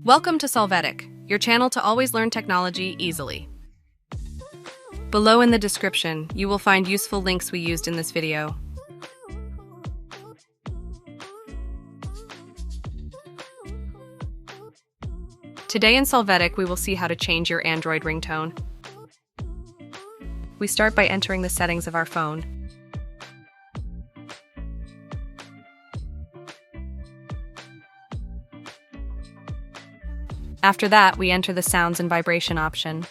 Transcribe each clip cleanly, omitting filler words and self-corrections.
Welcome to Solvetic, your channel to always learn technology easily. Below in the description, you will find useful links we used in this video. Today in Solvetic, we will see how to change your Android ringtone. We start by entering the settings of our phone. After that, we enter the sounds and vibration option.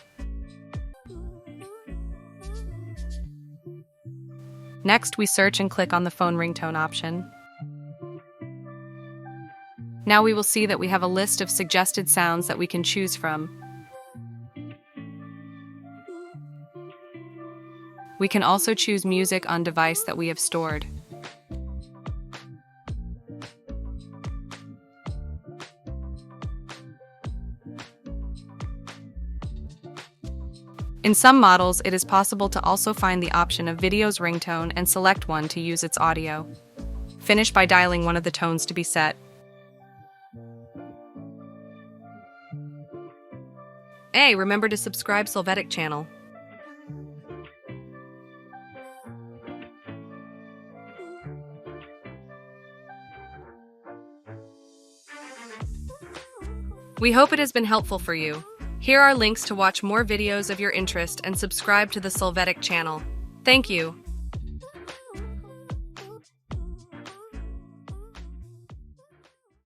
Next, we search and click on the phone ringtone option. Now we will see that we have a list of suggested sounds that we can choose from. We can also choose music on device that we have stored. In some models, it is possible to also find the option of video's ringtone and select one to use its audio. Finish by dialing one of the tones to be set. Hey, remember to subscribe Solvetic channel. We hope it has been helpful for you. Here are links to watch more videos of your interest and subscribe to the Solvetic channel. Thank you.